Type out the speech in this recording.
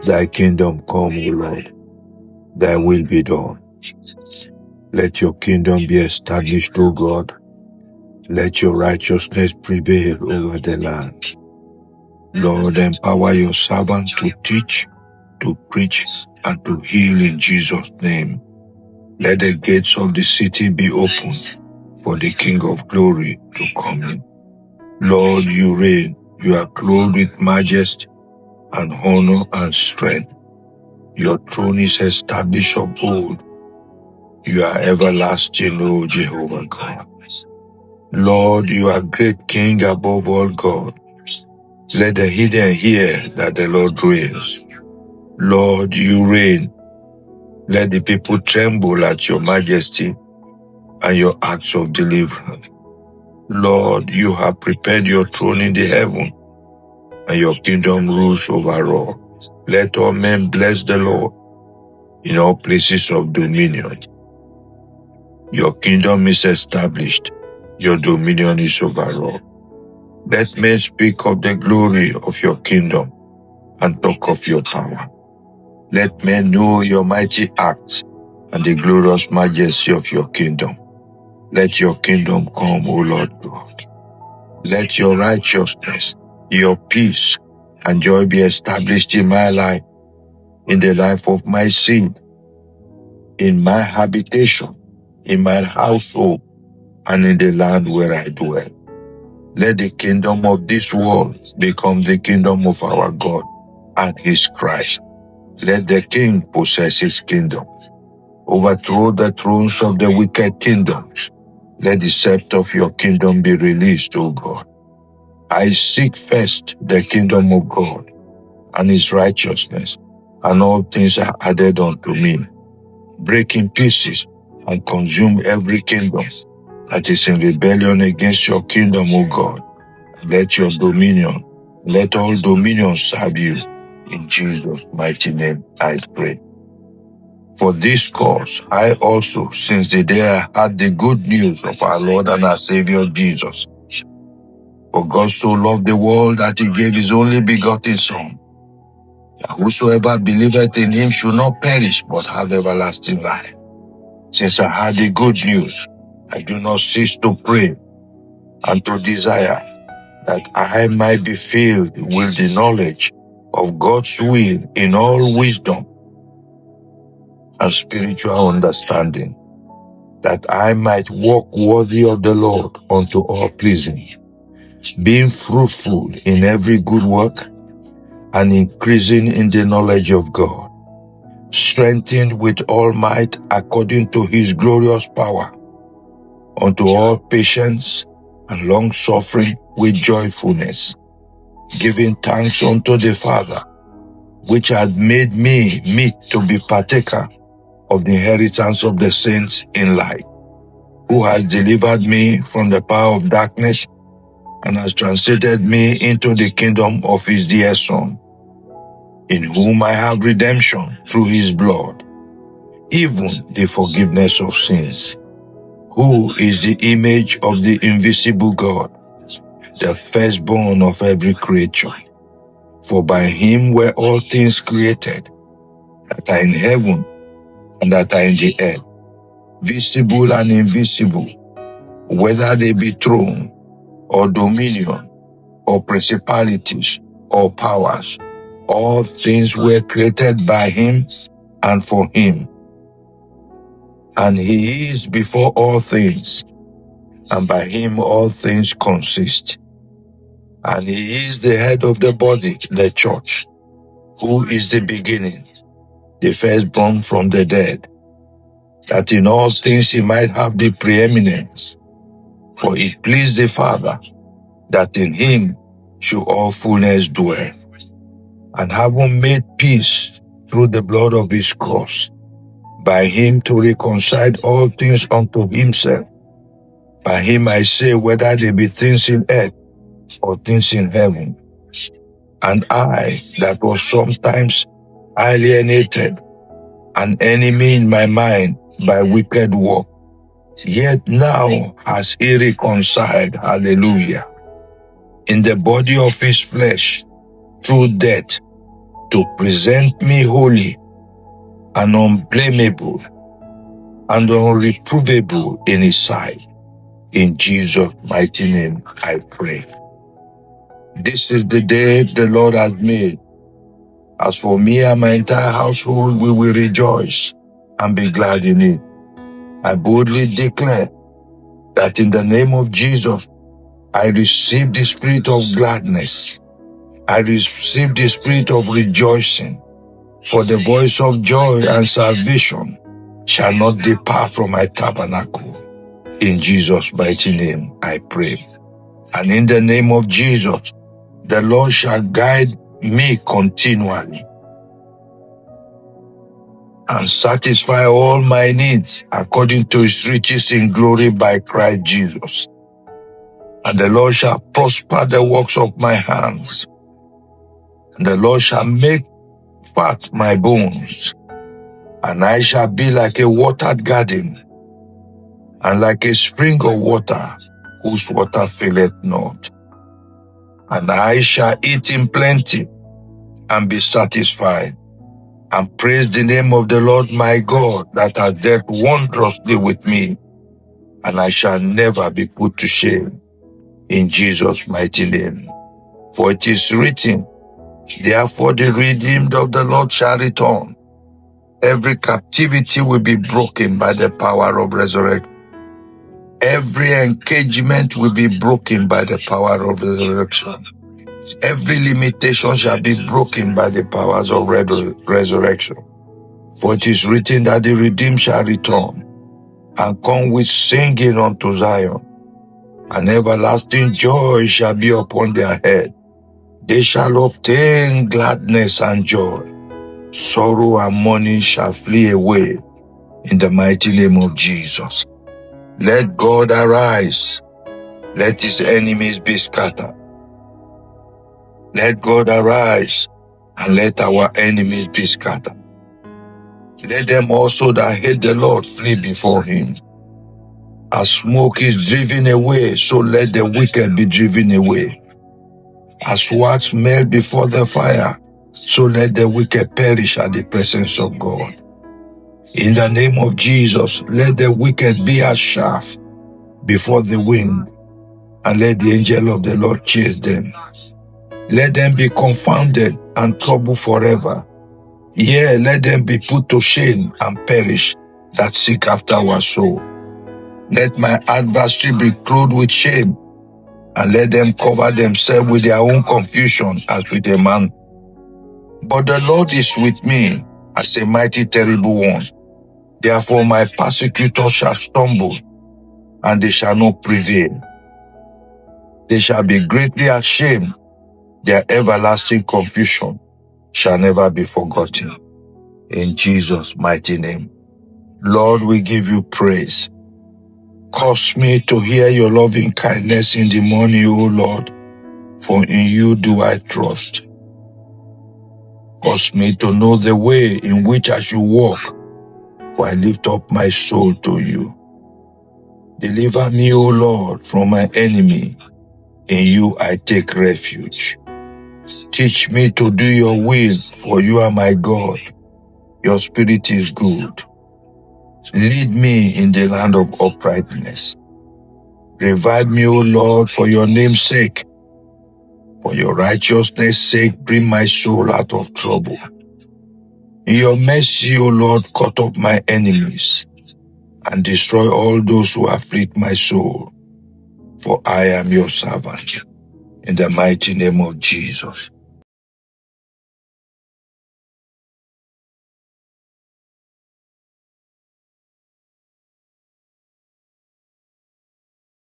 Thy kingdom come, O Lord. Thy will be done. Let your kingdom be established, O God. Let your righteousness prevail over the land. Lord, empower your servant to teach, to preach, and to heal in Jesus' name. Let the gates of the city be opened for the King of glory to come in. Lord, you reign. You are clothed with majesty and honor and strength. Your throne is established of old. You are everlasting, O Jehovah God. Lord, you are great King above all God. Let the hidden hear that the Lord reigns. Lord, you reign. Let the people tremble at your majesty and your acts of deliverance. Lord, you have prepared your throne in the heaven, and your kingdom rules over all. Let all men bless the Lord in all places of dominion. Your kingdom is established. Your dominion is over all. Let men speak of the glory of your kingdom and talk of your power. Let men know your mighty acts and the glorious majesty of your kingdom. Let your kingdom come, O Lord God. Let your righteousness, your peace, and joy be established in my life, in the life of my seed, in my habitation, in my household, and in the land where I dwell. Let the kingdom of this world become the kingdom of our God and his Christ. Let the king possess his kingdom. Overthrow the thrones of the wicked kingdoms. Let the scepter of your kingdom be released, O God. I seek first the kingdom of God and his righteousness, and all things are added unto me. Break in pieces and consume every kingdom that is in rebellion against your kingdom, O God. Let your dominion, let all dominions serve you. In Jesus' mighty name I pray. For this cause, I also, since the day I heard the good news of our Lord and our Savior Jesus, for God so loved the world that he gave his only begotten Son, that whosoever believeth in him should not perish but have everlasting life. Since I heard the good news, I do not cease to pray and to desire that I might be filled with the knowledge of God's will in all wisdom and spiritual understanding, that I might walk worthy of the Lord unto all pleasing, being fruitful in every good work and increasing in the knowledge of God, strengthened with all might according to his glorious power, unto all patience and long-suffering with joyfulness, giving thanks unto the Father, which had made me meet to be partaker of the inheritance of the saints in light, who has delivered me from the power of darkness and has translated me into the kingdom of his dear Son, in whom I have redemption through his blood, even the forgiveness of sins, who is the image of the invisible God, the firstborn of every creature. For by him were all things created, that are in heaven and that are in the earth, visible and invisible, whether they be throne, or dominion, or principalities, or powers. All things were created by him and for him. And he is before all things, and by him all things consist. And he is the head of the body, the church, who is the beginning, the firstborn from the dead, that in all things he might have the preeminence. For it pleased the Father that in him should all fullness dwell, and having made peace through the blood of his cross, by him to reconcile all things unto himself. By him I say, whether they be things in earth or things in heaven. And I, that was sometimes alienated, an enemy in my mind by wicked work, yet now has he reconciled, hallelujah, in the body of his flesh through death, to present me holy and unblameable and unreprovable in his sight. In Jesus' mighty name, I pray. This is the day the Lord has made. As for me and my entire household, we will rejoice and be glad in it. I boldly declare that in the name of Jesus, I receive the spirit of gladness. I receive the spirit of rejoicing. For the voice of joy and salvation shall not depart from my tabernacle. In Jesus' mighty name, I pray. And in the name of Jesus, the Lord shall guide me continually and satisfy all my needs according to his riches in glory by Christ Jesus. And the Lord shall prosper the works of my hands. And the Lord shall make fat my bones. And I shall be like a watered garden, and like a spring of water, whose water faileth not. And I shall eat in plenty, and be satisfied, and praise the name of the Lord my God, that has dealt wondrously with me, and I shall never be put to shame. In Jesus' mighty name. For it is written, therefore the redeemed of the Lord shall return. Every captivity will be broken by the power of resurrection. Every engagement will be broken by the power of resurrection. Every limitation shall be broken by the powers of resurrection. For it is written that the redeemed shall return and come with singing unto Zion, and everlasting joy shall be upon their head. They shall obtain gladness and joy. Sorrow and mourning shall flee away in the mighty name of Jesus. Let God arise. Let his enemies be scattered. Let God arise and let our enemies be scattered. Let them also that hate the Lord flee before him. As smoke is driven away, so let the wicked be driven away. As wax melt before the fire, so let the wicked perish at the presence of God. In the name of Jesus, let the wicked be as chaff before the wind, and let the angel of the Lord chase them. Let them be confounded and troubled forever. Yea, let them be put to shame and perish that seek after our soul. Let my adversary be clothed with shame, and let them cover themselves with their own confusion as with a man. But the Lord is with me as a mighty terrible one. Therefore my persecutors shall stumble, and they shall not prevail. They shall be greatly ashamed. Their everlasting confusion shall never be forgotten. In Jesus' mighty name. Lord, we give you praise. Cause me to hear your loving kindness in the morning, O Lord, for in you do I trust. Cause me to know the way in which I should walk, for I lift up my soul to you. Deliver me, O Lord, from my enemy. In you I take refuge. Teach me to do your will, for you are my God. Your spirit is good. Lead me in the land of uprightness. Revive me, O Lord, for your name's sake. For your righteousness' sake, bring my soul out of trouble. In your mercy, O Lord, cut off my enemies and destroy all those who afflict my soul. For I am your servant. In the mighty name of Jesus.